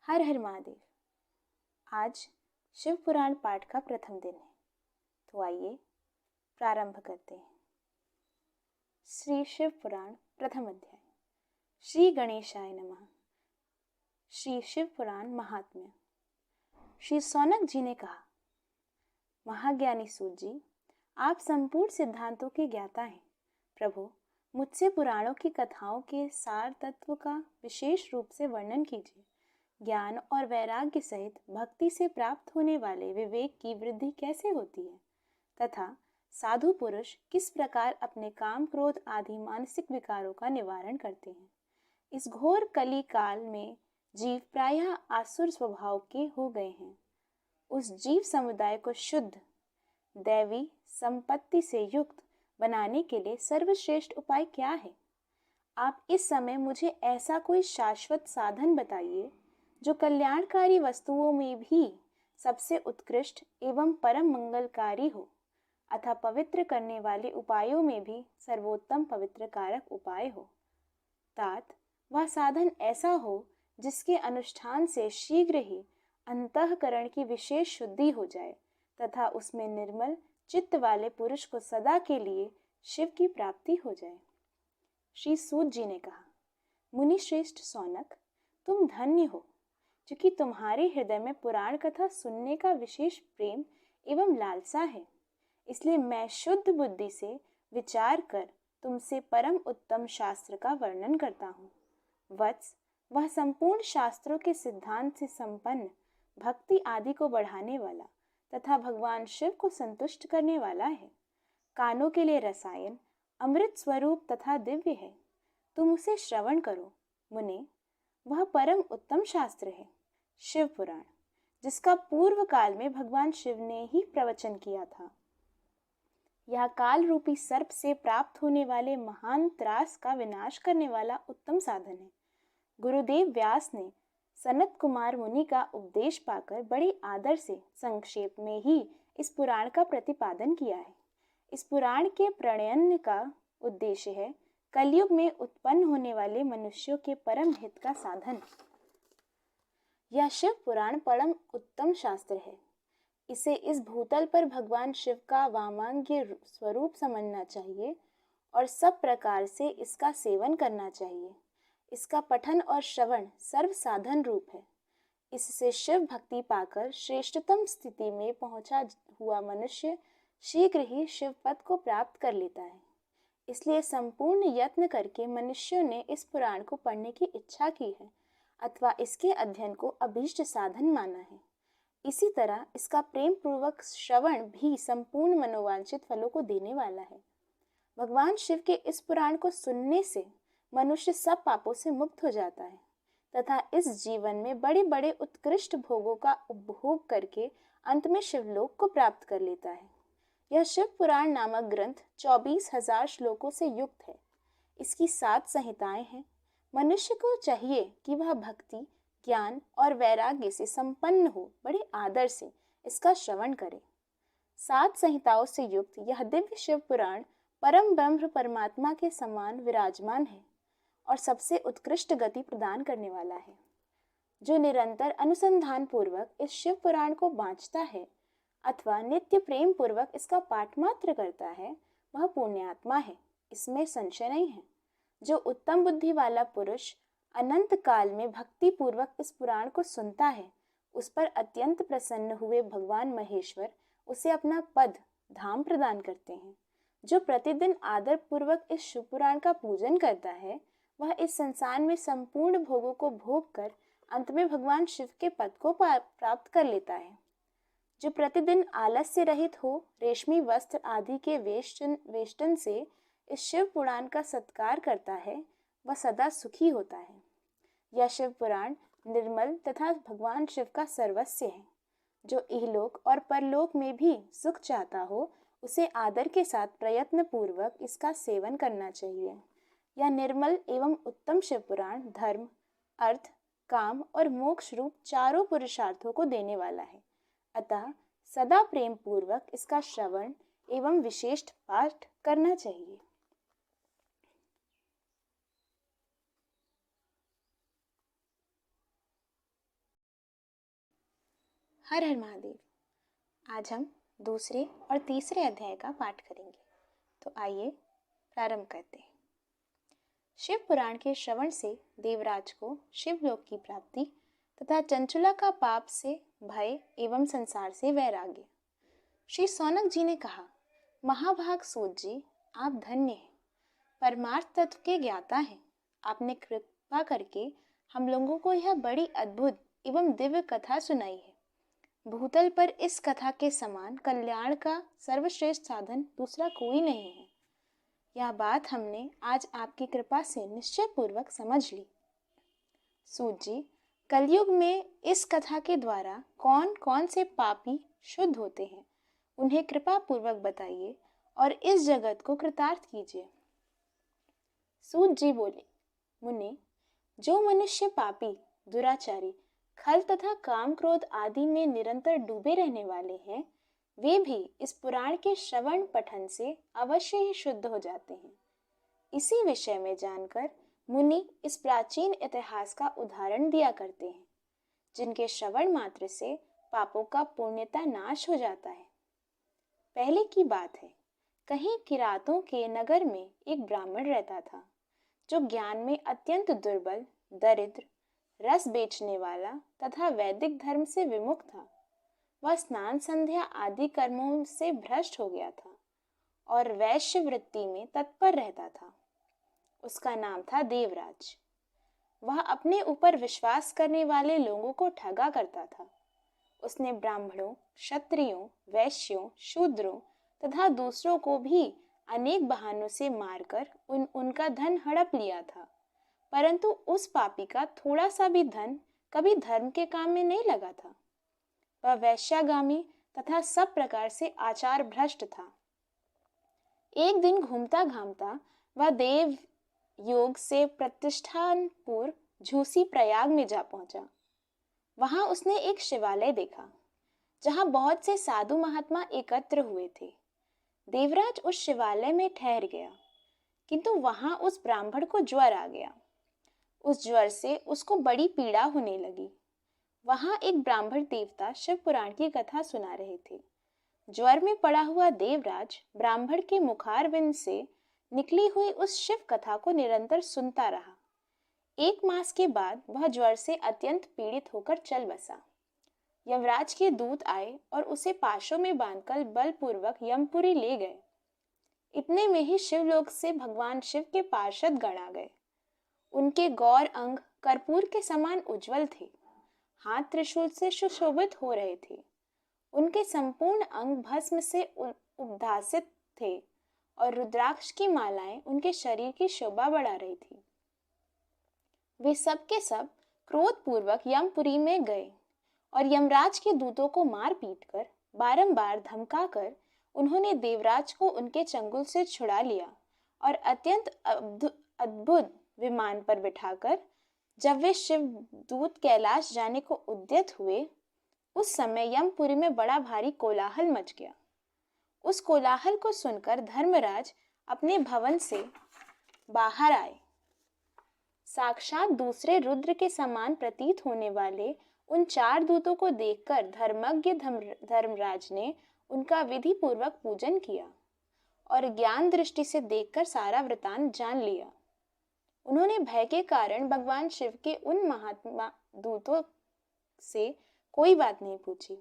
हर हर महादेव। आज शिव पुराण पाठ का प्रथम दिन है, तो आइए प्रारंभ करते हैं। श्री शिव पुराण प्रथम अध्याय। श्री गणेशाय नमः। श्री शिव पुराण महात्म्य। श्री सौनक जी ने कहा, महाज्ञानी सूत जी, आप संपूर्ण सिद्धांतों के ज्ञाता हैं। प्रभु, मुझसे पुराणों की कथाओं के सार तत्व का विशेष रूप से वर्णन कीजिए। ज्ञान और वैराग्य सहित भक्ति से प्राप्त होने वाले विवेक की वृद्धि कैसे होती है, तथा साधु पुरुष किस प्रकार अपने काम क्रोध आदि मानसिक विकारों का निवारण करते हैं। इस घोर कली काल में जीव प्रायः आसुर स्वभाव के हो गए हैं। उस जीव समुदाय को शुद्ध दैवी संपत्ति से युक्त बनाने के लिए सर्वश्रेष्ठ उपाय क्या है? आप इस समय मुझे ऐसा कोई शाश्वत साधन बताइए जो कल्याणकारी वस्तुओं में भी सबसे उत्कृष्ट एवं परम मंगलकारी हो, अतः पवित्र करने वाले उपायों में भी सर्वोत्तम पवित्र कारक उपाय हो। तात वह साधन ऐसा हो जिसके अनुष्ठान से शीघ्र ही अंतःकरण की विशेष शुद्धि हो जाए तथा उसमें निर्मल चित्त वाले पुरुष को सदा के लिए शिव की प्राप्ति हो जाए। श्री सूत जी ने कहा, मुनि श्रेष्ठ सौनक, तुम धन्य हो, क्योंकि तुम्हारे हृदय में पुराण कथा सुनने का विशेष प्रेम एवं लालसा है। इसलिए मैं शुद्ध बुद्धि से विचार कर तुमसे परम उत्तम शास्त्र का वर्णन करता हूँ। वत्स, वह संपूर्ण शास्त्रों के सिद्धांत से संपन्न, भक्ति आदि को बढ़ाने वाला तथा भगवान शिव को संतुष्ट करने वाला है। कानों के लिए रसायन, अमृत स्वरूप तथा दिव्य है। तुम उसे श्रवण करो। मुने, वह परम उत्तम शास्त्र है शिव पुराण, जिसका पूर्व काल में भगवान शिव ने ही प्रवचन किया था। यह काल रूपी सर्प से प्राप्त होने वाले महान त्रास का विनाश करने वाला उत्तम साधन है। गुरुदेव व्यास ने सनत कुमार मुनि का उपदेश पाकर बड़े आदर से संक्षेप में ही इस पुराण का प्रतिपादन किया है। इस पुराण के प्रणयन का उद्देश्य है कलयुग में उत्पन्न होने वाले मनुष्यों के परम हित का साधन। यह शिव पुराण परम उत्तम शास्त्र है। इसे इस भूतल पर भगवान शिव का वामांग्य स्वरूप समझना चाहिए और सब प्रकार से इसका सेवन करना चाहिए। इसका पठन और श्रवण सर्व साधन रूप है। इससे शिव भक्ति पाकर श्रेष्ठतम स्थिति में पहुंचा हुआ मनुष्य शीघ्र ही शिव पद को प्राप्त कर लेता है। इसलिए संपूर्ण यत्न करके मनुष्यों ने इस पुराण को पढ़ने की इच्छा की है अथवा इसके अध्ययन को अभीष्ट साधन माना है। इसी तरह इसका प्रेम पूर्वक श्रवण भी संपूर्ण मनोवांछित फलों को देने वाला है। भगवान शिव के इस पुराण को सुनने से मनुष्य सब पापों से मुक्त हो जाता है तथा इस जीवन में बड़े बड़े उत्कृष्ट भोगों का उपभोग करके अंत में शिवलोक को प्राप्त कर लेता है। यह शिव पुराण नामक ग्रंथ 24,000 श्लोकों से युक्त है। इसकी 7 संहिताएं हैं। मनुष्य को चाहिए कि वह भक्ति, ज्ञान और वैराग्य से संपन्न हो बड़े आदर से इसका श्रवण करे। 7 संहिताओं से युक्त यह दिव्य शिव पुराण परम ब्रह्म परमात्मा के समान विराजमान है और सबसे उत्कृष्ट गति प्रदान करने वाला है। जो निरंतर अनुसंधान पूर्वक इस शिव पुराण को बांचता है अथवा नित्य प्रेम पूर्वक इसका पाठ मात्र करता है, वह पुण्यात्मा है, इसमें संशय नहीं है। जो उत्तम बुद्धि वाला पुरुष अनंत काल में भक्ति पूर्वक इस पुराण को सुनता है, उस पर अत्यंत प्रसन्न हुए भगवान महेश्वर उसे अपना पद धाम प्रदान करते हैं। जो प्रतिदिन आदर पूर्वक इस शिव पुराण का पूजन करता है, वह इस संसार में संपूर्ण भोगों को भोग कर अंत में भगवान शिव के पद को प्राप्त कर लेता है। जो प्रतिदिन आलस्य रहित हो रेशमी वस्त्र आदि के वेष्टन से इस शिव पुराण का सत्कार करता है, वह सदा सुखी होता है। यह शिव पुराण निर्मल तथा भगवान शिव का सर्वस्व है। जो इहलोक और परलोक में भी सुख चाहता हो, उसे आदर के साथ प्रयत्न पूर्वक इसका सेवन करना चाहिए। यह निर्मल एवं उत्तम शिव पुराण धर्म, अर्थ, काम और मोक्ष रूप चारों पुरुषार्थों को देने वाला है। अतः सदा प्रेम पूर्वक इसका श्रवण एवं विशेष पाठ करना चाहिए। हर हर महादेव। आज हम दूसरे और तीसरे अध्याय का पाठ करेंगे, तो आइए प्रारंभ करते हैं। शिव पुराण के श्रवण से देवराज को शिवलोक की प्राप्ति तथा चंचुला का पाप से भय एवं संसार से वैराग्य। श्री सौनक जी ने कहा, महाभाग सूत जी, आप धन्य हैं, परमार्थ तत्व के ज्ञाता हैं। आपने कृपा करके हम लोगों को यह बड़ी अद्भुत एवं दिव्य कथा सुनाई है। भूतल पर इस कथा के समान कल्याण का सर्वश्रेष्ठ साधन दूसरा कोई नहीं है। यह बात हमने आज आपकी कृपा से निश्चय पूर्वक समझ ली। सूत जी, कलयुग में इस कथा के द्वारा कौन कौन से पापी शुद्ध होते हैं, उन्हें कृपा पूर्वक बताइए और इस जगत को कृतार्थ कीजिए। सूत जी बोले, मुनि, जो मनुष्य पापी, दुराचारी, खल तथा काम क्रोध आदि में निरंतर डूबे रहने वाले हैं, वे भी इस पुराण के श्रवण पठन से अवश्य ही शुद्ध हो जाते हैं। इसी विषय में जानकर मुनि इस प्राचीन इतिहास का उदाहरण दिया करते हैं, जिनके श्रवण मात्र से पापों का पूर्णतः नाश हो जाता है। पहले की बात है, कहीं किरातों के नगर में एक ब्राह्मण रहता था, जो ज्ञान में अत्यंत दुर्बल, दरिद्र, रस बेचने वाला तथा वैदिक धर्म से विमुख था। वह स्नान संध्या आदि कर्मों से भ्रष्ट हो गया था और वैश्य वृत्ति में तत्पर रहता था। उसका नाम था देवराज। वह अपने ऊपर विश्वास करने वाले लोगों को ठगा करता था। उसने ब्राह्मणों, क्षत्रियों, वैश्यों, शूद्रों तथा दूसरों को भी अनेक बहानों से मारकर उनका धन हड़प लिया था, परंतु उस पापी का थोड़ा सा भी धन कभी धर्म के काम में नहीं लगा था। वह वैश्यागामी तथा सब प्रकार से आचार भ्रष्ट था। एक दिन घूमता घामता वह देव योग से प्रतिष्ठानपुर झूसी प्रयाग में जा पहुंचा। वहां उसने एक शिवालय देखा, जहां बहुत से साधु महात्मा एकत्र हुए थे। देवराज उस शिवालय में ठहर गया, किंतु वहां उस ब्राह्मण को ज्वर आ गया। उस ज्वर से उसको बड़ी पीड़ा होने लगी। वहां एक ब्राह्मण देवता शिव पुराण की कथा सुना रहे थे। ज्वर में पड़ा हुआ देवराज ब्राह्मण के मुखारविंद से निकली हुई उस शिव कथा को निरंतर सुनता रहा। 1 मास के बाद वह ज्वर से अत्यंत पीड़ित होकर चल बसा। यमराज के दूत आए और उसे पाशों में बांधकर बलपूर्वक यमपुरी ले गए। इतने में ही शिवलोक से भगवान शिव के पार्षद गण आ गए। उनके गौर अंग कर्पूर के समान उज्जवल थे, हाथ त्रिशूल से सुशोभित हो रहे थे। उनके संपूर्ण अंग भस्म से उद्भासित थे और रुद्राक्ष की मालाएं उनके शरीर की शोभा बढ़ा रही थी। वे सब के सब क्रोध पूर्वक यमपुरी में गए और यमराज के दूतों को मार पीट कर, बारंबार धमका कर उन्होंने देवराज को उनके चंगुल से छुड़ा लिया और अत्यंत अद्भुत विमान पर बिठाकर जब वे शिव दूत कैलाश जाने को उद्यत हुए, उस समय यमपुरी में बड़ा भारी कोलाहल मच गया। उस कोलाहल को सुनकर धर्मराज अपने भवन से बाहर आए। साक्षात दूसरे रुद्र के समान प्रतीत होने वाले उन 4 दूतों को देखकर धर्मज्ञ धर्मराज ने उनका विधि पूर्वक पूजन किया और ज्ञान दृष्टि से देखकर सारा वृतांत जान लिया। उन्होंने भय के कारण भगवान शिव के उन महात्मा दूतों से कोई बात नहीं पूछी,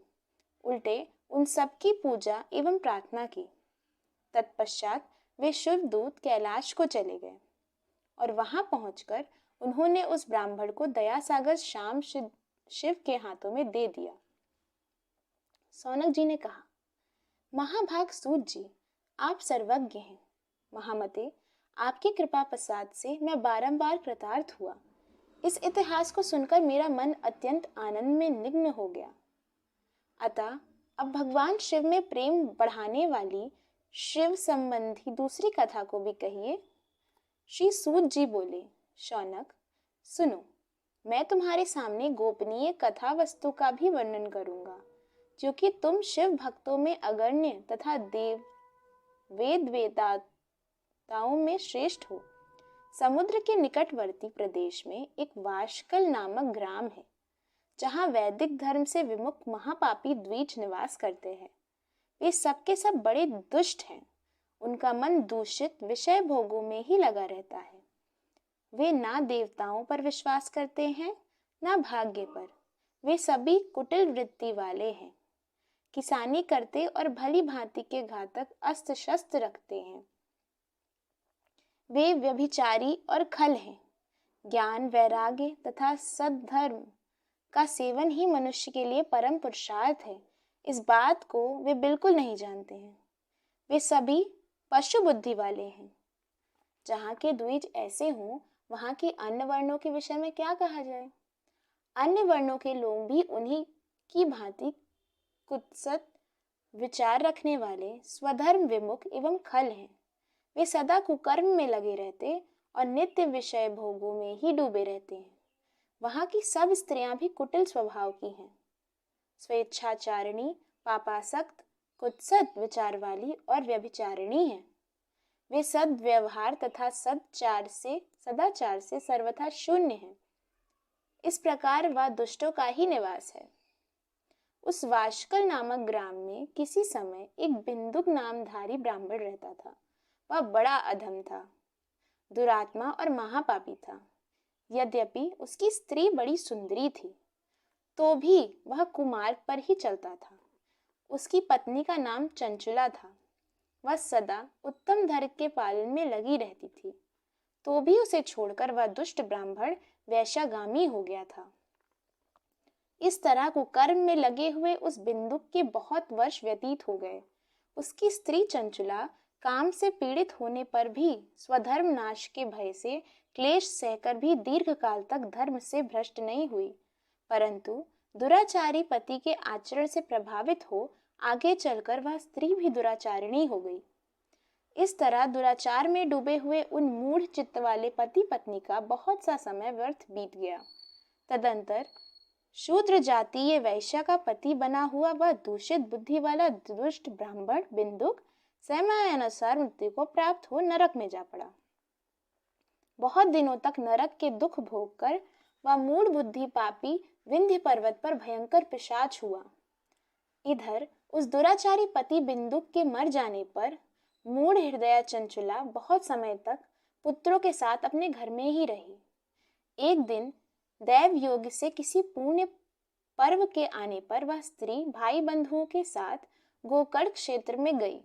उल्टे उन सब की पूजा एवं प्रार्थना की। तत्पश्चात वे शिव दूत कैलाश को चले गए और वहां पहुंचकर उन्होंने उस ब्राह्मण को दया सागर शाम शिव के हाथों में दे दिया। सौनक जी ने कहा, महाभाग सूत जी, आप सर्वज्ञ हैं। महामते, आपकी कृपा प्रसाद से मैं बारंबार कृतार्थ हुआ। इस इतिहास को सुनकर मेरा मन अत्यंत आनंद में निमग्न हो गया। अतः अब भगवान शिव में प्रेम बढ़ाने वाली शिव संबंधी दूसरी कथा को भी कहिए। श्री सूत जी बोले, शौनक, सुनो, मैं तुम्हारे सामने गोपनीय कथा वस्तु का भी वर्णन करूंगा, क्योंकि तुम शिव भक्तों में अग्रण्य तथा वेद वेदाताओं में श्रेष्ठ हो। समुद्र के निकटवर्ती प्रदेश में एक वाशकल नामक ग्राम है। जहाँ वैदिक धर्म से विमुख महापापी द्विज निवास करते हैं। वे सबके सब बड़े दुष्ट हैं। उनका मन दूषित विषय भोगों में ही लगा रहता है। वे ना देवताओं पर विश्वास करते हैं, ना भाग्य पर। वे सभी कुटिल वृत्ति वाले हैं। किसानी करते और भली भांति के घातक अस्त्र शस्त्र रखते हैं। वे व्यभिचारी और खल हैं। ज्ञान, वैराग्य तथा सद्धर्म का सेवन ही मनुष्य के लिए परम पुरुषार्थ है, इस बात को वे बिल्कुल नहीं जानते हैं। वे सभी पशु बुद्धि वाले हैं। जहाँ के द्विज ऐसे हों, वहाँ के अन्य वर्णों के विषय में क्या कहा जाए। अन्य वर्णों के लोग भी उन्हीं की भांति कुत्सित विचार रखने वाले, स्वधर्म विमुख एवं खल हैं। वे सदा कुकर्म में लगे रहते और नित्य विषय भोगों में ही डूबे रहते हैं। वहाँ की सब स्त्रियां भी कुटिल स्वभाव की हैं, स्वेच्छाचारिणी, पापासक्त, कुत्सित विचार वाली और व्यभिचारिणी हैं। वे सद्व्यवहार तथा सदाचार से सर्वथा शून्य हैं। इस प्रकार वह दुष्टों का ही निवास है। उस वाशकल नामक ग्राम में किसी समय एक बिंदुक नामधारी ब्राह्मण रहता था। वह बड़ा अधम था, दुरात्मा और महापापी था। यद्यपि उसकी स्त्री बड़ी सुंदरी थी, तो भी वह कुमार्ग पर ही चलता था। उसकी पत्नी का नाम चंचुला था। वह सदा उत्तम धर्म के पालन में लगी रहती थी, तो भी उसे छोड़कर वह दुष्ट ब्राह्मण वैश्यागामी हो गया था। इस तरह कुकर्म में लगे हुए उस बिंदुक के बहुत वर्ष व्यतीत हो गए। उसकी स्त्री चंचुला काम से पीड़ित होने पर भी स्वधर्म नाश के भय से क्लेश सहकर भी दीर्घ काल तक धर्म से भ्रष्ट नहीं हुई, परंतु दुराचारी पति के आचरण से प्रभावित हो आगे चलकर वह स्त्री भी दुराचारिणी हो गई। इस तरह दुराचार में डूबे हुए उन मूढ़ चित्त वाले पति पत्नी का बहुत सा समय व्यर्थ बीत गया। तदंतर शूद्र जातीय वैश्या का पति बना हुआ वह दूषित बुद्धि वाला दुष्ट ब्राह्मण बिंदुक समयानुसार मृत्यु को प्राप्त हो नरक में जा पड़ा। बहुत दिनों तक नरक के दुख भोग कर वह मूढ़ बुद्धि पापी विंध्य पर्वत पर भयंकर पिशाच हुआ। इधर उस दुराचारी पति बिंदुक के मर जाने पर मूढ़ हृदया चंचुला बहुत समय तक पुत्रों के साथ अपने घर में ही रही। एक दिन दैव योग से किसी पुण्य पर्व के आने पर वह स्त्री भाई बंधुओं के साथ गोकर्ण क्षेत्र में गई।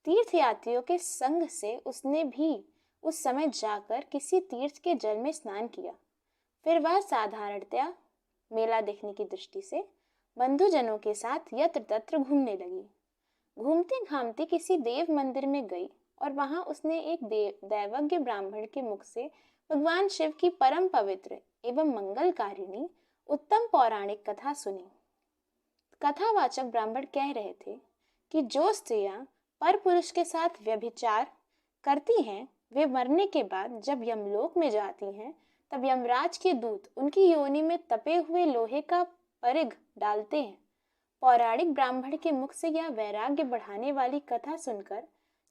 तीर्थयात्रियों के संग से उसने भी उस समय जाकर किसी तीर्थ के जल में स्नान किया। फिर वह साधारणतया मेला देखने की दृष्टि से बंधुजनों के साथ यत्र तत्र घूमने लगी। घूमते घामते किसी देव मंदिर में गई और वहां उसने एक दैवज्ञ ब्राह्मण के मुख से भगवान शिव की परम पवित्र एवं मंगलकारिणी उत्तम पौराणिक कथा सुनी। कथावाचक ब्राह्मण कह रहे थे कि जो स्त्रियां पर पुरुष के साथ व्यभिचार करती हैं, वे मरने के बाद जब यमलोक में जाती हैं, तब यमराज के दूत उनकी योनि में तपे हुए लोहे का परिघ डालते हैं। पौराणिक ब्राह्मण के मुख से यह वैराग्य बढ़ाने वाली कथा सुनकर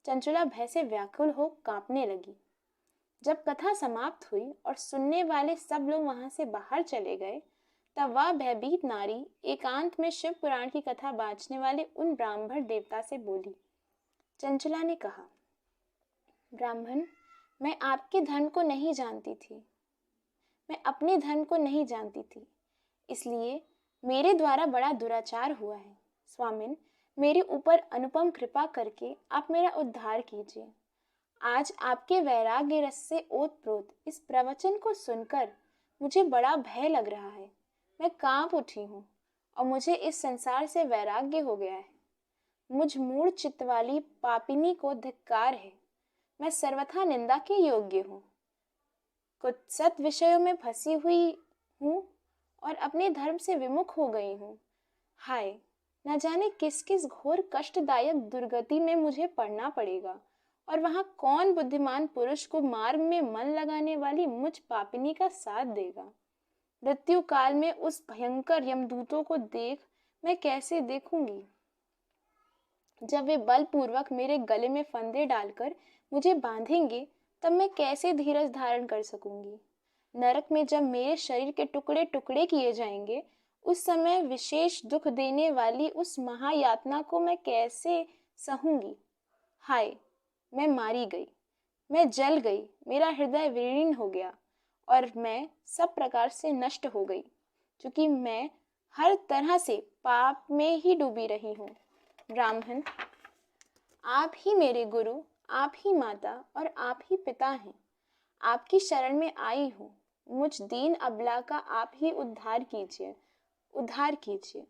चंचुला भय से व्याकुल हो कांपने लगी। जब कथा समाप्त हुई और सुनने वाले सब लोग वहां से बाहर चले गए, तब वह भयभीत नारी एकांत में शिव पुराण की कथा बाँचने वाले उन ब्राह्मण देवता से बोली। चंचुला ने कहा, ब्राह्मण, मैं आपके धर्म को नहीं जानती थी, मैं अपने धर्म को नहीं जानती थी, इसलिए मेरे द्वारा बड़ा दुराचार हुआ है। स्वामिन, मेरे ऊपर अनुपम कृपा करके आप मेरा उद्धार कीजिए। आज आपके वैराग्य रस से ओतप्रोत इस प्रवचन को सुनकर मुझे बड़ा भय लग रहा है। मैं कांप उठी हूँ और मुझे इस संसार से वैराग्य हो गया है। मुझ मूढ़ चित्त वाली पापिनी को धिक्कार है। मैं सर्वथा निंदा के योग्य हूँ। कुत्सित विषयों में फंसी हुई हूँ और अपने धर्म से विमुख हो गई हूँ। हाय, न जाने किस किस घोर कष्टदायक दुर्गति में मुझे पड़ना पड़ेगा और वहाँ कौन बुद्धिमान पुरुष को मार्ग में मन लगाने वाली मुझ पापिनी का साथ देगा। मृत्यु काल में उस भयंकर यमदूतों को मैं कैसे देखूंगी। जब वे बलपूर्वक मेरे गले में फंदे डालकर मुझे बांधेंगे, तब मैं कैसे धीरज धारण कर सकूंगी। नरक में जब मेरे शरीर के टुकड़े टुकड़े किए जाएंगे, उस समय विशेष दुख देने वाली उस महायातना को मैं कैसे सहूंगी। हाय, मैं मारी गई, मैं जल गई, मेरा हृदय विलीन हो गया और मैं सब प्रकार से नष्ट हो गई, क्योंकि मैं हर तरह से पाप में ही डूबी रही हूँ। ब्राह्मण, आप ही मेरे गुरु, आप ही माता और आप ही पिता हैं। आपकी शरण में आई हूँ। मुझ दीन अबला का आप ही उद्धार कीजिए, उद्धार कीजिए।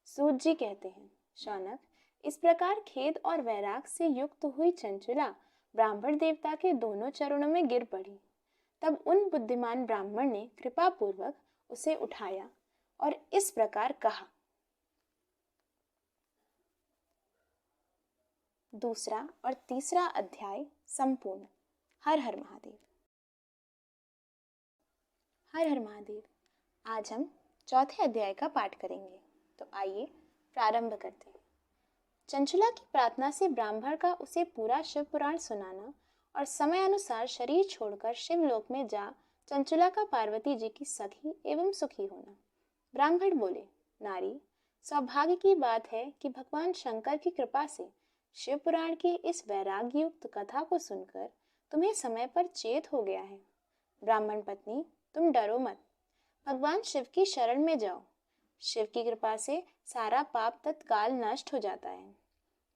सूत जी कहते हैं, शौनक, इस प्रकार खेद और वैराग से युक्त हुई चंचला ब्राह्मण देवता के दोनों चरणों में गिर पड़ी। तब उन बुद्धिमान ब्राह्मण ने कृपा पूर्वक उसे उठाया और इस प्रकार कहा। दूसरा और तीसरा अध्याय संपूर्ण। हर हर महादेव। हर हर महादेव। आज हम चौथे अध्याय का पाठ करेंगे, तो आइए प्रारंभ करते हैं। चंचला की प्रार्थना से ब्राह्मण का उसे पूरा शिव पुराण सुनाना और समय अनुसार शरीर छोड़कर शिवलोक में जा चंचला का पार्वती जी की सखी एवं सुखी होना। ब्राह्मण बोले, नारी, सौभाग्य की बात है कि भगवान शंकर की कृपा से शिव पुराण की इस वैराग्य युक्त कथा को सुनकर तुम्हें समय पर चेत हो गया है। ब्राह्मण पत्नी, तुम डरो मत, भगवान शिव की शरण में जाओ। शिव की कृपा से सारा पाप तत्काल नष्ट हो जाता है।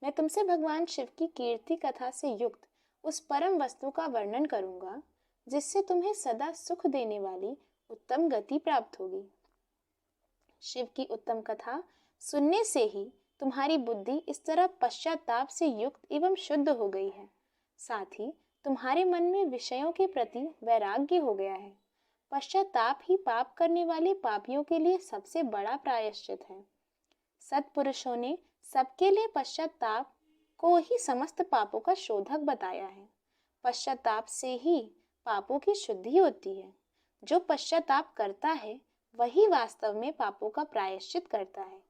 मैं तुमसे भगवान शिव की कीर्ति कथा से युक्त उस परम वस्तु का वर्णन करूंगा, जिससे तुम्हें सदा सुख देने वाली उत्तम गति प्राप्त होगी। शिव की उत्तम कथा सुनने से ही तुम्हारी बुद्धि इस तरह पश्चाताप से युक्त एवं शुद्ध हो गई है। साथ ही तुम्हारे मन में विषयों के प्रति वैराग्य हो गया है। पश्चाताप ही पाप करने वाले पापियों के लिए सबसे बड़ा प्रायश्चित है। सत्पुरुषों ने सबके लिए पश्चाताप को ही समस्त पापों का शोधक बताया है। पश्चाताप से ही पापों की शुद्धि होती है। जो पश्चाताप करता है वही वास्तव में पापों का प्रायश्चित करता है,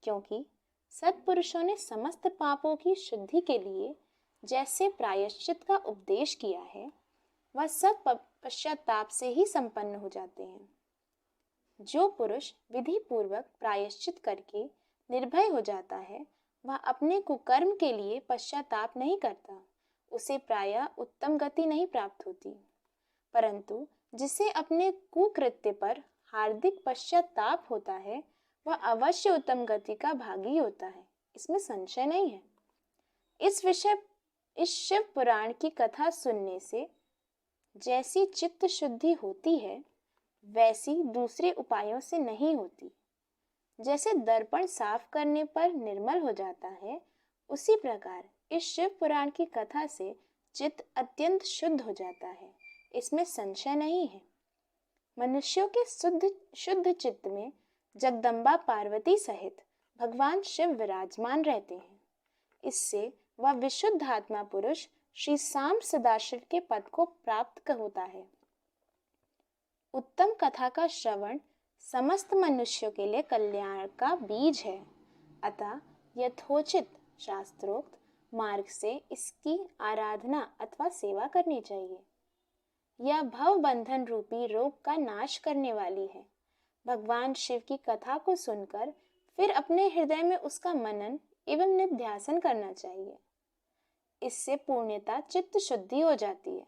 क्योंकि सत्पुरुषों ने समस्त पापों की शुद्धि के लिए जैसे प्रायश्चित का उपदेश किया है, वह सब पश्चाताप से ही संपन्न हो जाते हैं। जो पुरुष विधि पूर्वक प्रायश्चित करके निर्भय हो जाता है, वह अपने कुकर्म के लिए पश्चाताप नहीं करता। उसे प्रायः उत्तम गति नहीं प्राप्त होती, परंतु जिसे अपने कुकृत्य पर हार्दिक पश्चाताप होता है, वह अवश्य उत्तम गति का भागी होता है, इसमें संशय नहीं है। इस शिव पुराण की कथा सुनने से जैसी चित्त शुद्धि होती है, वैसी दूसरे उपायों से नहीं होती। जैसे दर्पण साफ करने पर निर्मल हो जाता है, उसी प्रकार इस शिव पुराण की कथा से चित्त अत्यंत शुद्ध हो जाता है, इसमें संशय नहीं है। मनुष्यों के शुद्ध चित्त में जगदम्बा पार्वती सहित भगवान शिव विराजमान रहते हैं। इससे वह विशुद्ध आत्मा पुरुष श्री सांब सदाशिव के पद को प्राप्त होता है। उत्तम कथा का श्रवण समस्त मनुष्यों के लिए कल्याण का बीज है। अतः यथोचित शास्त्रोक्त मार्ग से इसकी आराधना अथवा सेवा करनी चाहिए। यह भव बंधन रूपी रोग का नाश करने वाली है। भगवान शिव की कथा को सुनकर फिर अपने हृदय में उसका मनन एवं निध्यासन करना चाहिए। इससे पूर्णतः चित्त शुद्धि हो जाती है।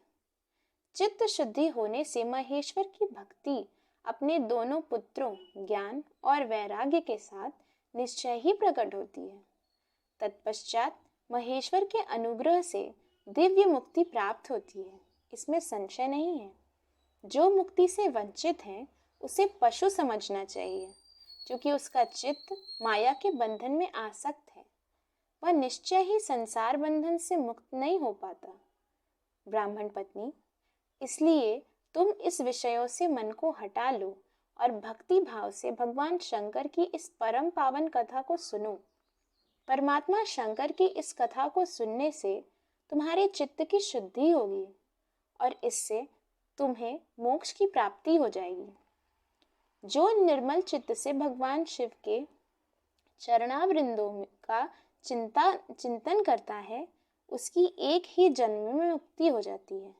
चित्त शुद्धि होने से महेश्वर की भक्ति अपने दोनों पुत्रों ज्ञान और वैराग्य के साथ निश्चय ही प्रकट होती है। तत्पश्चात महेश्वर के अनुग्रह से दिव्य मुक्ति प्राप्त होती है, इसमें संशय नहीं है। जो मुक्ति से वंचित है, उसे पशु समझना चाहिए, क्योंकि उसका चित्त माया के बंधन में आसक्त है। वह निश्चय ही संसार बंधन से मुक्त नहीं हो पाता। ब्राह्मण पत्नी, इसलिए तुम इस विषयों से मन को हटा लो और भक्ति भाव से भगवान शंकर की इस परम पावन कथा को सुनो। परमात्मा शंकर की इस कथा को सुनने से तुम्हारे चित्त की शुद्धि होगी और इससे तुम्हें मोक्ष की प्राप्ति हो जाएगी। जो निर्मल चित्त से भगवान शिव के चरणावृंदों का चिंतन करता है, उसकी एक ही जन्म में मुक्ति हो जाती है।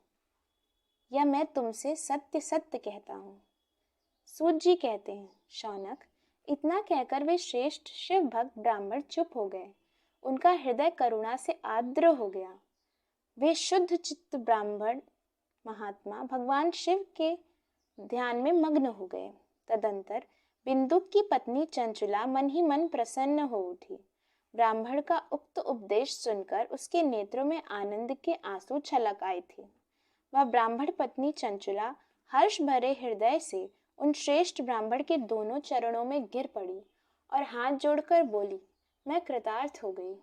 या मैं तुमसे सत्य सत्य कहता हूँ। सूत जी कहते हैं, शौनक, इतना कहकर वे श्रेष्ठ शिव भक्त ब्राह्मण चुप हो गए। उनका हृदय करुणा से आर्द्र हो गया। वे शुद्ध चित्त ब्राह्मण महात्मा भगवान शिव के ध्यान में मग्न हो गए। तदंतर बिंदुक की पत्नी चंचुला मन ही मन प्रसन्न हो उठी। ब्राह्मण का उक्त उपदेश सुनकर उसके नेत्रों में आनंद के आंसू छलक आए थे। वह ब्राह्मण पत्नी चंचुला हर्ष भरे हृदय से उन श्रेष्ठ ब्राह्मण के दोनों चरणों में गिर पड़ी और हाथ जोड़कर बोली, मैं कृतार्थ हो गई।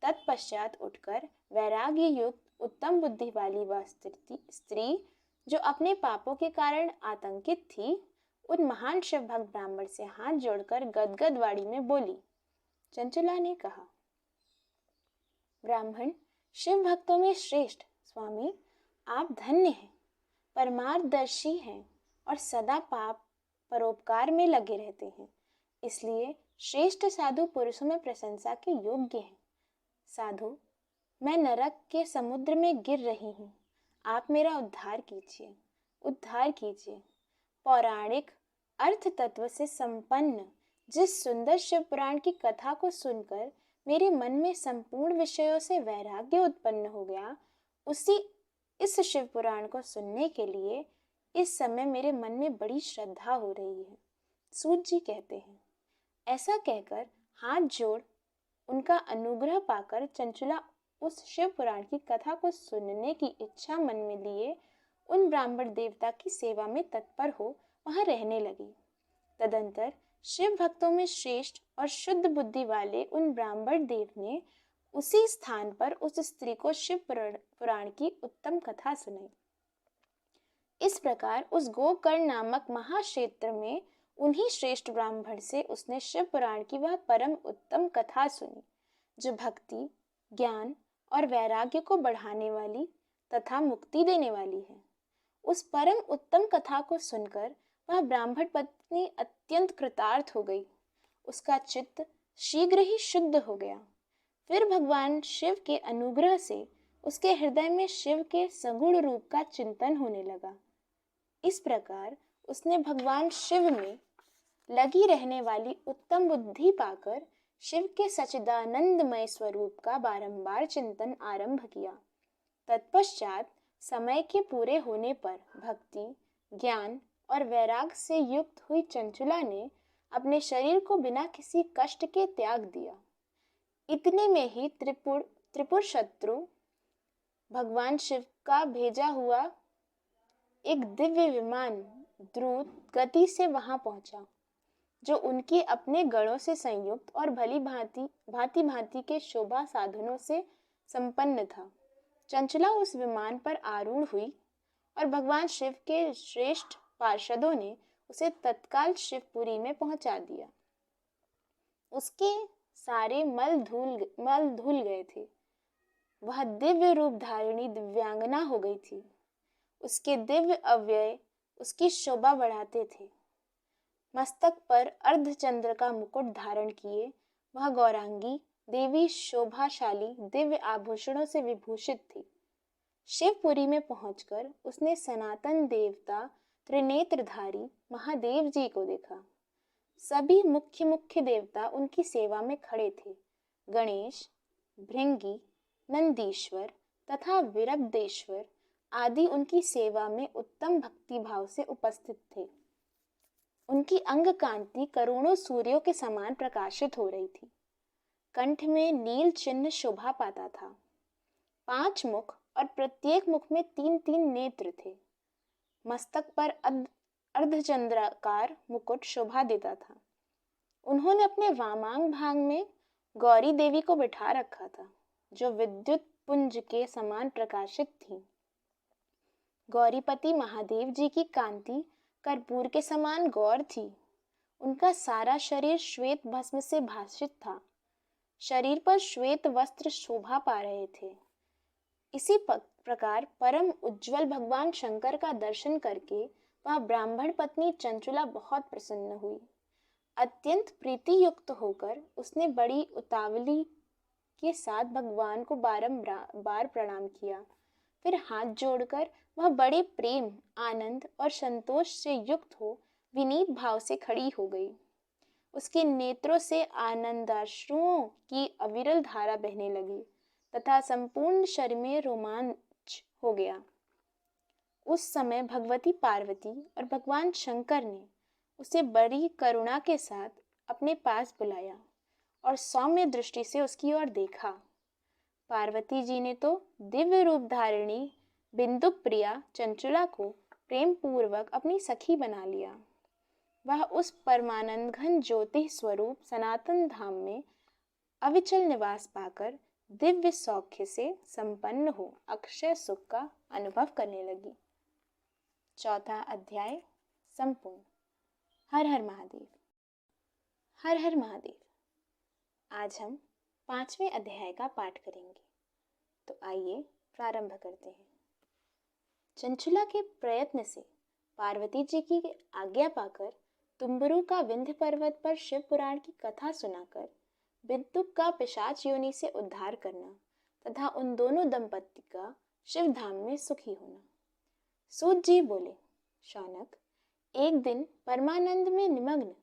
तत्पश्चात उठकर वैराग्य युक्त उत्तम बुद्धि वाली वह स्त्री जो अपने पापों के कारण आतंकित थी, उन महान शिव भक्त ब्राह्मण से हाथ जोड़कर गदगद वाणी में बोली। चंचुला ने कहा, ब्राह्मण शिव भक्तों में श्रेष्ठ स्वामी, आप धन्य हैं, परमार्दर्शी हैं और सदा पाप परोपकार में लगे रहते हैं, इसलिए श्रेष्ठ साधु पुरुषों में प्रशंसा के योग्य हैं। साधु, मैं नरक के समुद्र में गिर रही हूँ, आप मेरा उद्धार कीजिए, उद्धार कीजिए। पौराणिक अर्थ तत्व से संपन्न जिस सुंदर शिव पुराण की कथा को सुनकर मेरे मन में संपूर्ण विषयों से वैराग्य उत्पन्न हो गया, इस शिव पुराण को सुनने के लिए इस समय मेरे मन में बड़ी श्रद्धा हो रही है। सूत जी कहते हैं, ऐसा कहकर हाथ जोड़ उनका अनुग्रह पाकर चंचुला उस शिव पुराण की कथा को सुनने की इच्छा मन में लिए उन ब्राह्मण देवता की सेवा में तत्पर हो वहां रहने लगी। तदंतर शिव भक्तों में श्रेष्ठ और शुद्ध बुद्धि वाले उन ब्राह्मण देव ने उसी स्थान पर उस स्त्री को शिव पुराण की उत्तम कथा सुनाई। इस प्रकार उस गोकर्ण नामक महाक्षेत्र में उन्हीं श्रेष्ठ ब्राह्मण से उसने शिव पुराण की वह परम उत्तम कथा सुनी, जो भक्ति, ज्ञान और वैराग्य को बढ़ाने वाली तथा मुक्ति देने वाली है। उस परम उत्तम कथा को सुनकर वह ब्राह्मण पत्नी अत्यंत कृतार्थ हो गई। उसका चित्त शीघ्र ही शुद्ध हो गया। फिर भगवान शिव के अनुग्रह से उसके हृदय में शिव के सगुण रूप का चिंतन होने लगा। इस प्रकार उसने भगवान शिव में लगी रहने वाली उत्तम बुद्धि पाकर शिव के सच्चिदानंदमय स्वरूप का बारंबार चिंतन आरंभ किया। तत्पश्चात समय के पूरे होने पर भक्ति, ज्ञान और वैराग से युक्त हुई चंचुला ने अपने शरीर को बिना किसी कष्ट के त्याग दिया। इतने में ही त्रिपुर शत्रु भगवान शिव का भेजा हुआ एक दिव्य विमान द्रुत गति से वहां पहुंचा, जो उनके अपने गणों से संयुक्त और भली भांति के शोभा साधनों से संपन्न था। चंचला उस विमान पर आरूढ़ हुई और भगवान शिव के श्रेष्ठ पार्षदों ने उसे तत्काल शिवपुरी में पहुंचा दिया। उसके सारे मल धुल गए थे। वह दिव्य रूप धारिणी दिव्यांगना हो गई थी। उसके दिव्य अव्यय उसकी शोभा बढ़ाते थे। मस्तक पर अर्धचंद्र का मुकुट धारण किए वह गौरांगी देवी शोभाशाली दिव्य आभूषणों से विभूषित थी। शिवपुरी में पहुंचकर उसने सनातन देवता त्रिनेत्रधारी महादेव जी को देखा। सभी मुख्य देवता उनकी सेवा में खड़े थे। गणेश, भृंगी, नंदीश्वर तथा वीरभद्रेश्वर आदि उनकी सेवा में उत्तम भक्ति भाव से उपस्थित थे। उनकी अंग कांति करोड़ों सूर्यों के समान प्रकाशित हो रही थी। कंठ में नील चिन्ह शोभा पाता था। 5 मुख और प्रत्येक मुख में 3-3 नेत्र थे। मस्तक पर अर्धचंद्राकार मुकुट शोभा देता था। उन्होंने अपने वामांग भाग में गौरी देवी को बिठा रखा था, जो विद्युत पुंज के समान प्रकाशित थी। गौरीपति महादेव जी की कांति कर्पूर के समान गौर थी। उनका सारा शरीर श्वेत भस्म से भासित था। शरीर पर श्वेत वस्त्र शोभा पा रहे थे। इसी प्रकार परम उज्जवल भगवान शंकर का दर्शन करके वह ब्राह्मण पत्नी चंचुला बहुत प्रसन्न हुई। अत्यंत प्रीति युक्त होकर उसने बड़ी उतावली के साथ भगवान को बारंबार प्रणाम किया। फिर हाथ जोड़कर वह बड़े प्रेम, आनंद और संतोष से युक्त हो विनीत भाव से खड़ी हो गई। उसके नेत्रों से आनंदाश्रुओं की अविरल धारा बहने लगी तथा संपूर्ण शरीर में रोमांच हो गया। उस समय भगवती पार्वती और भगवान शंकर ने उसे बड़ी करुणा के साथ अपने पास बुलाया और सौम्य दृष्टि से उसकी ओर देखा। पार्वती जी ने तो दिव्य रूप धारिणी बिंदु प्रिया चंचुला को प्रेम पूर्वक अपनी सखी बना लिया। वह उस परमानंद घन ज्योति स्वरूप सनातन धाम में अविचल निवास पाकर दिव्य सौख्य से संपन्न हो अक्षय सुख का अनुभव करने लगी। चौथा अध्याय संपूर्ण। हर हर महादेव। हर हर महादेव। आज हम 5वें अध्याय का पाठ करेंगे, तो आइए प्रारंभ करते हैं। चंचुला के प्रयत्न से पार्वती जी की आज्ञा पाकर तुम्बरु का विंध्य पर्वत पर शिव पुराण की कथा सुनाकर विद्युत का पिशाच योनि से उद्धार करना तथा उन दोनों दंपति का शिव धाम में सुखी होना। सूत जी बोले, शौनक, एक दिन परमानंद में निमग्न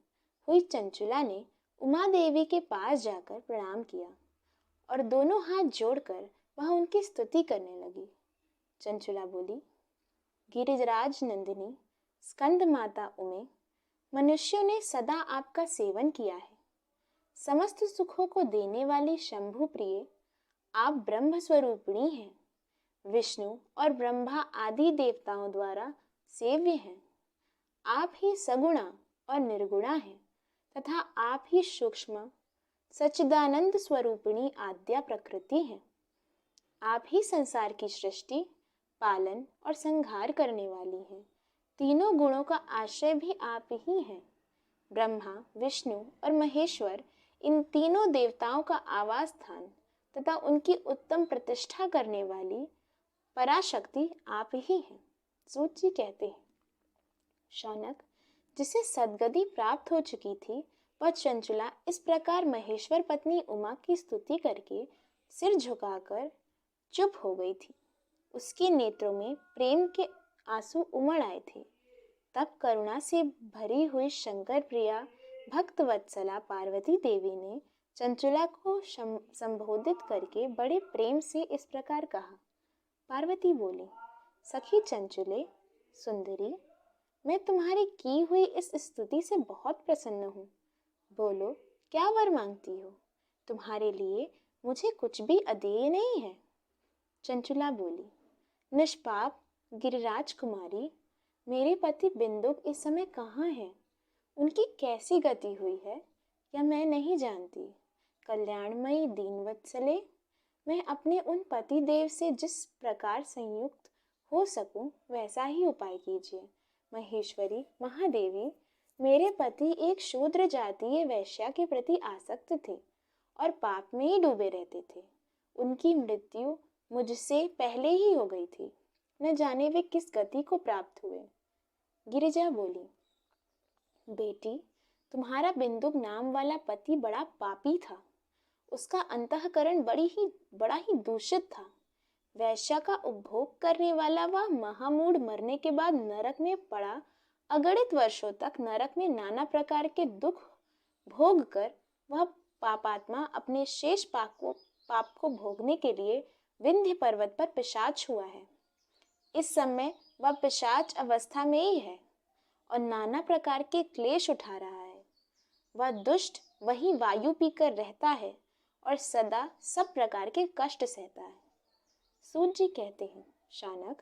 हुई चंचुला ने उमा देवी के पास जाकर प्रणाम किया और दोनों हाथ जोड़कर वह उनकी स्तुति करने लगी। चंचुला बोली, गिरिराज नंदिनी स्कंद माता उमे, मनुष्यों ने सदा आपका सेवन किया है। समस्त सुखों को देने वाली शंभु प्रिय आप ब्रह्म स्वरूपिणी हैं। विष्णु और ब्रह्मा आदि देवताओं द्वारा सेव्य हैं। आप ही सगुणा और निर्गुणा हैं तथा आप ही सूक्ष्म सच्चिदानंद स्वरूपिणी आद्या प्रकृति हैं। आप ही संसार की सृष्टि, पालन और संहार करने वाली हैं। तीनों गुणों का आश्रय भी आप ही हैं। ब्रह्मा, विष्णु और महेश्वर इन तीनों देवताओं का आवास स्थान तथा उनकी उत्तम प्रतिष्ठा करने वाली पराशक्ति आप ही हैं। सूत जी कहते हैं, शौनक, जिसे सद्गति प्राप्त हो चुकी थी वह चंचुला इस प्रकार महेश्वर पत्नी उमा की स्तुति करके सिर झुकाकर चुप हो गई थी। उसके नेत्रों में प्रेम के आंसू उमड़ आए थे। तब करुणा से भरी हुई शंकर प्रिया भक्त वत्सला पार्वती देवी ने चंचुला को संबोधित करके बड़े प्रेम से इस प्रकार कहा। पार्वती बोली, सखी चंचुले, सुंदरी, मैं तुम्हारी की हुई इस स्तुति से बहुत प्रसन्न हूँ। बोलो, क्या वर मांगती हो? तुम्हारे लिए मुझे कुछ भी अदेय नहीं है। चंचुला बोली, निष्पाप गिरिराज कुमारी, मेरे पति बिंदुक इस समय कहाँ हैं? उनकी कैसी गति हुई है या मैं नहीं जानती। कल्याणमयी दीनवत्सले, मैं अपने उन पति देव से जिस प्रकार संयुक्त हो सकूं वैसा ही उपाय कीजिए। महेश्वरी महादेवी, मेरे पति एक शूद्र जातीय वैश्या के प्रति आसक्त थे और पाप में ही डूबे रहते थे। उनकी मृत्यु मुझसे पहले ही हो गई थी। न जाने वे किस गति को प्राप्त हुए। गिरिजा बोली, बेटी, तुम्हारा बिंदुक नाम वाला पति बड़ा पापी था। उसका अंतःकरण बड़ा ही दूषित था। वैश्या का उपभोग करने वाला वह महामूढ़ मरने के बाद नरक में पड़ा अगणित वर्षों तक नरक में नाना प्रकार के दुख भोग कर वह पापात्मा अपने शेष पाप को भोगने के लिए विंध्य पर्वत पर पिशाच हुआ है। इस समय वह पिशाच अवस्था में ही है और नाना प्रकार के क्लेश उठा रहा है। वह दुष्ट वही वायु पीकर रहता है और सदा सब प्रकार के कष्ट सहता है। सूत जी कहते हैं, शौनक,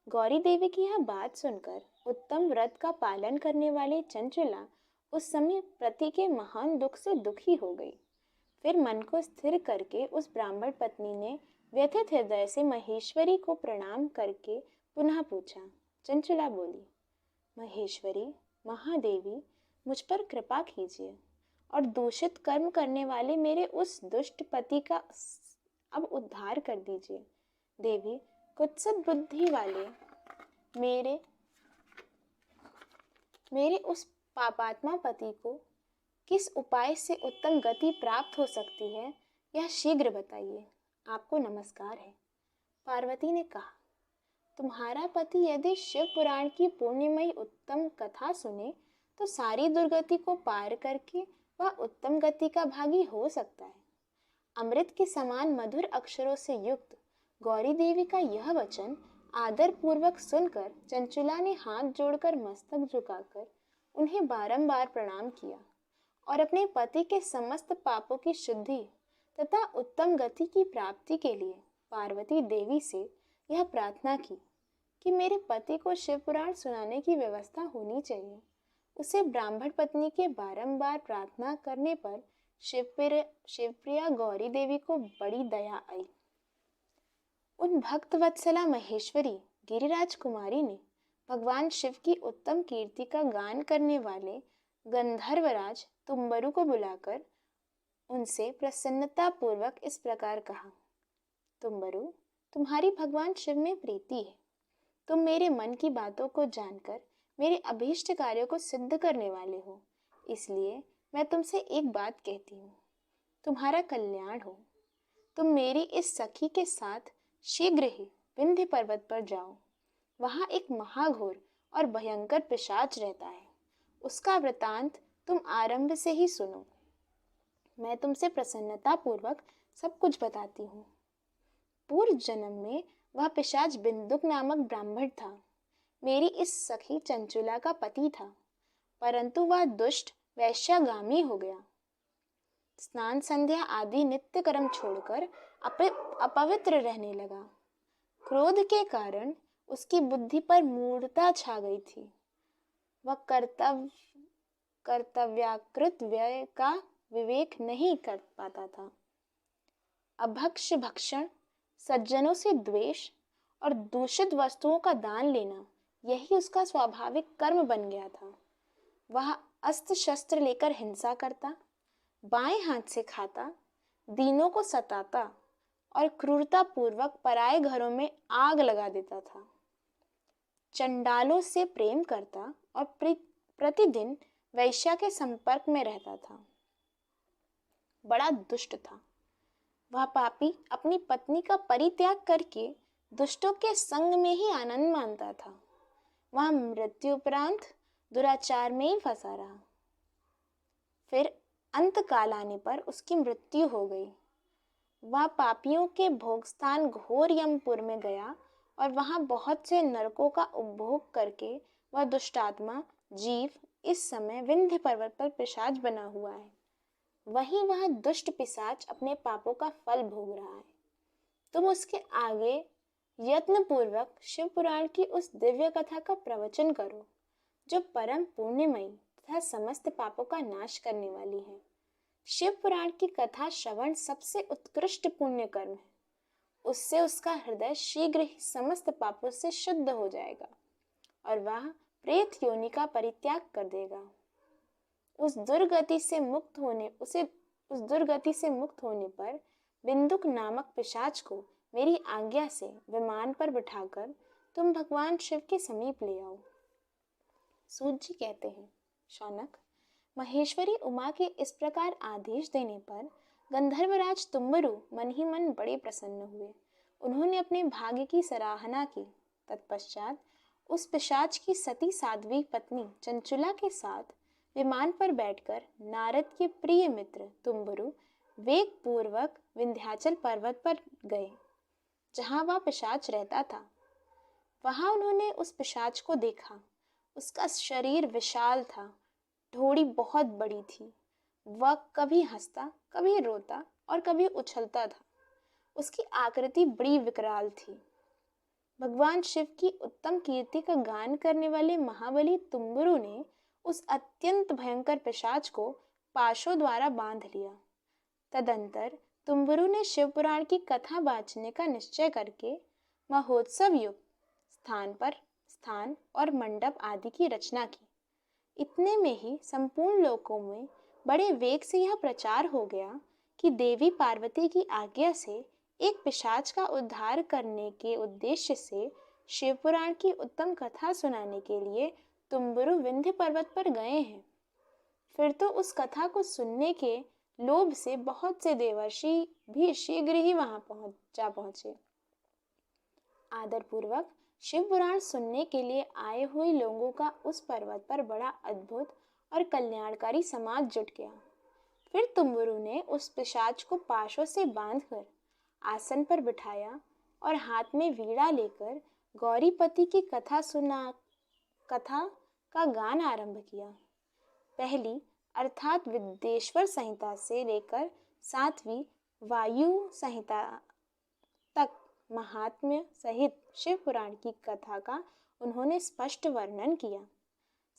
गौरी देवी की यह बात सुनकर उत्तम व्रत का पालन करने वाली चंचुला उस समय पति के महान दुख से दुखी हो गई। फिर मन को स्थिर करके उस ब्राह्मण पत्नी ने व्यथित हृदय से महेश्वरी को प्रणाम करके पुनः पूछा। चंचुला बोली, महेश्वरी महादेवी, मुझ पर कृपा कीजिए और दूषित कर्म करने वाले मेरे उस दुष्ट पति का अब उद्धार कर दीजिए। देवी, कुत्सित बुद्धि वाले मेरे उस पापात्मा पति को किस उपाय से उत्तम गति प्राप्त हो सकती है, यह शीघ्र बताइए। आपको नमस्कार है। पार्वती ने कहा, तुम्हारा पति यदि शिव पुराण की पुण्यमयी उत्तम कथा सुने तो सारी दुर्गति को पार करके वह उत्तम गति का भागी हो सकता है। अमृत के समान मधुर अक्षरों से युक्त गौरी देवी का यह वचन आदर पूर्वक सुनकर चंचुला ने हाथ जोड़कर मस्तक झुकाकर उन्हें बारंबार प्रणाम किया और अपने पति के समस्त पापों की शुद्धि तथा उत्तम गति की प्राप्ति के लिए पार्वती देवी से यह प्रार्थना की कि मेरे पति को शिव पुराण सुनाने की व्यवस्था होनी चाहिए। उसे ब्राह्मण पत्नी के बारंबार प्रार्थना करने पर शिवप्रिया गौरी देवी को बड़ी दया आई। उन भक्त वत्सला महेश्वरी गिरिराज कुमारी ने भगवान शिव की उत्तम कीर्ति का गान करने वाले गंधर्वराज तुम्बरु को बुलाकर उनसे प्रसन्नता पूर्वक इस प्रकार कहा, तुम्बरु, तुम्हारी भगवान शिव में प्रीति है। तुम मेरे मन की बातों को जानकर मेरे अभीष्ट कार्यों को सिद्ध करने वाले हो, इसलिए मैं तुमसे एक बात कहती हूँ, तुम्हारा कल्याण हो। तुम मेरी इस सखी के साथ शीघ्र ही विंध्य पर्वत पर जाओ। वहाँ एक महाघोर और भयंकर पिशाच रहता है। उसका वृतांत तुम आरंभ से ही सुनो। मैं तुमसे प्रसन्नता पूर्वक सब कुछ बताती हूँ। पूर्व जन्म में वह पिशाच बिंदुक नामक ब्राह्मण था। मेरी इस सखी चंचुला का पति था, परंतु वह दुष्ट वैश्यागामी हो गया। स्नान संध्या आदि नित्य कर्म छोड़कर अपवित्र रहने लगा। क्रोध के कारण उसकी बुद्धि पर मूढ़ता छा गई थी। वह कर्तव्याकृत व्यय का विवेक नहीं कर पाता था। अभक्ष भक्षण, सज्जनों से द्वेष और दूषित वस्तुओं का दान लेना, यही उसका स्वाभाविक कर्म बन गया था। वह अस्त्र शस्त्र लेकर हिंसा करता, बाएं हाथ से खाता, दीनों को सताता और क्रूरता पूर्वक पराये घरों में आग लगा देता था। चंडालों से प्रेम करता और प्रतिदिन वैश्या के संपर्क में रहता था। बड़ा दुष्ट था। वह पापी अपनी पत्नी का परित्याग करके दुष्टों के संग में ही आनंद मानता था। वह मृत्यु उपरांत दुराचार में ही फंसा रहा। फिर अंत काल आने पर उसकी मृत्यु हो गई। वह पापियों के भोगस्थान घोर यमपुर में गया और वहां बहुत से नरकों का उपभोग करके वह दुष्टात्मा जीव इस समय विंध्य पर्वत पर पिशाच बना हुआ है। वहीं वह दुष्ट पिशाच अपने पापों का फल भोग रहा है। तुम उसके आगे यत्न पूर्वक शिव पुराण की उस दिव्य कथा का प्रवचन करो, जो परम पुण्यमयी तथा समस्त पापों का नाश करने वाली है। शिव पुराण की कथा श्रवण सबसे उत्कृष्ट पुण्य कर्म है। उससे उसका हृदय शीघ्र ही समस्त पापों से शुद्ध हो जाएगा और वह प्रेत योनि का परित्याग कर देगा। उस दुर्गति से मुक्त होने पर बिंदुक नामक पिशाच को मेरी आज्ञा से विमान पर बिठाकर तुम भगवान शिव के समीप ले आओ। सूत जी कहते हैं, शौनक, महेश्वरी उमा के इस प्रकार आदेश देने पर गंधर्वराज तुम्बरु मन ही मन बड़े प्रसन्न हुए। उन्होंने अपने भाग्य की सराहना की। तत्पश्चात उस पिशाच की सती साध्वी पत्नी चंचुला के साथ विमान पर बैठकर नारद के प्रिय मित्र तुम्बरु वेग पूर्वक विंध्याचल पर्वत पर गए, जहां वह पिशाच रहता था। वहां उन्होंने उस पिशाच को देखा। उसका शरीर विशाल था, ठोड़ी बहुत बड़ी थी। वह कभी हंसता, कभी रोता और कभी उछलता था। उसकी आकृति बड़ी विकराल थी। भगवान शिव की उत्तम कीर्ति का गान करने वाले महाबली तुम्बरु ने उस अत्यंत भयंकर पिशाच को पाशों द्वारा बांध लिया। तदंतर तुम्बरु ने शिव पुराण की कथा बाँचने का निश्चय करके महोत्सव युक्त स्थान और मंडप आदि की रचना की। इतने में ही संपूर्ण लोकों में बड़े वेग से यह प्रचार हो गया कि देवी पार्वती की आज्ञा से एक पिशाच का उद्धार करने के उद्देश्य से शिव पुराण की उत्तम कथा सुनाने के लिए तुम्बरु विंध्य पर्वत पर गए हैं। फिर तो उस कथा को सुनने के लोभ से बहुत से देवर्षि भी शीघ्र ही वहां पहुंचे। आदर पूर्वक शिव पुराण सुनने के लिए आए हुए लोगों का उस पर्वत पर बड़ा अद्भुत और कल्याणकारी समाज जुट गया। फिर तुम्बुरु ने उस पिशाच को पाशों से बांधकर आसन पर बिठाया और हाथ में वीणा लेकर गौरीपति की कथा का गान आरंभ किया। पहली अर्थात विद्येश्वर संहिता से लेकर 7वीं वायु संहिता तक महात्म्य सहित शिव पुराण की कथा का उन्होंने स्पष्ट वर्णन किया।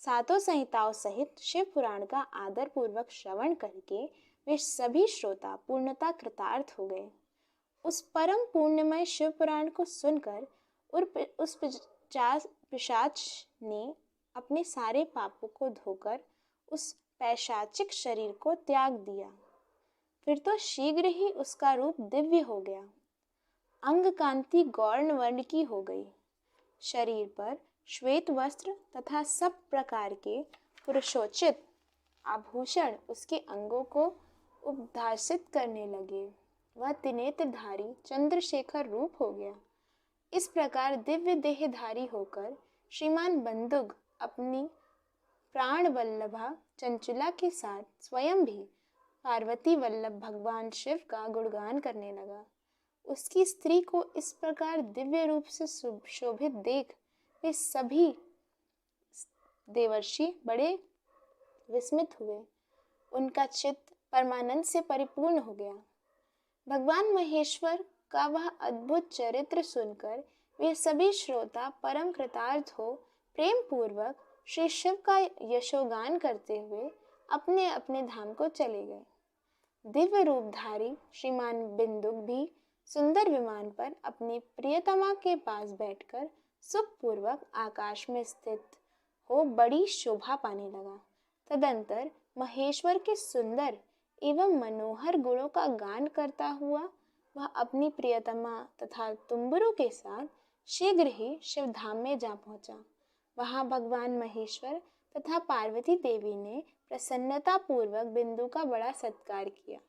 सातों संहिताओं सहित शिव पुराण का आदर पूर्वक श्रवण करके वे सभी श्रोता पूर्णता कृतार्थ हो गए। उस परम पुण्यमय शिव पुराण को सुनकर उस पिशाच ने अपने सारे पापों को धोकर उस पैशाचिक शरीर को त्याग दिया। फिर तो शीघ्र ही उसका रूप दिव्य हो गया। अंग कांति गौर्ण वर्ण की हो गई। शरीर पर श्वेत वस्त्र तथा सब प्रकार के पुरुषोचित आभूषण उसके अंगों को उद्भासित करने लगे। वह त्रिनेत्रधारी चंद्रशेखर रूप हो गया। इस प्रकार दिव्य देहधारी होकर श्रीमान बंदुक अपनी प्राण वल्लभा चंचुला के साथ स्वयं भी पार्वती वल्लभ भगवान शिव का गुणगान करने लगा। उसकी स्त्री को इस प्रकार दिव्य रूप से शोभित देख वे सभी देवर्षि बड़े विस्मित हुए। उनका चित्त परमानंद से परिपूर्ण हो गया। भगवान महेश्वर का वह अद्भुत चरित्र सुनकर वे सभी श्रोता परम कृतार्थ हो प्रेम पूर्वक श्री शिव का यशोगान करते हुए अपने अपने धाम को चले गए। दिव्य रूपधारी श्रीमान बिंदुक भी सुंदर विमान पर अपनी प्रियतमा के पास बैठकर सुखपूर्वक आकाश में स्थित हो बड़ी शोभा पाने लगा। तदंतर महेश्वर के सुंदर एवं मनोहर गुणों का गान करता हुआ वह अपनी प्रियतमा तथा तुम्बुरु के साथ शीघ्र ही शिवधाम में जा पहुंचा। वहां भगवान महेश्वर तथा पार्वती देवी ने प्रसन्नता पूर्वक बिंदु का बड़ा सत्कार किया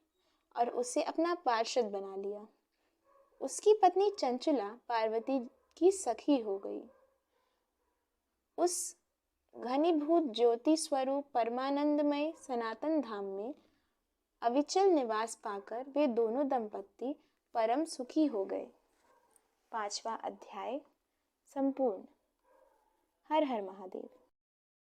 और उसे अपना पार्षद बना लिया। उसकी पत्नी चंचुला पार्वती की सखी हो गई। उस घनीभूत ज्योति स्वरूप परमानंदमय सनातन धाम में अविचल निवास पाकर वे दोनों दंपत्ति परम सुखी हो गए। 5वां अध्याय संपूर्ण। हर हर महादेव।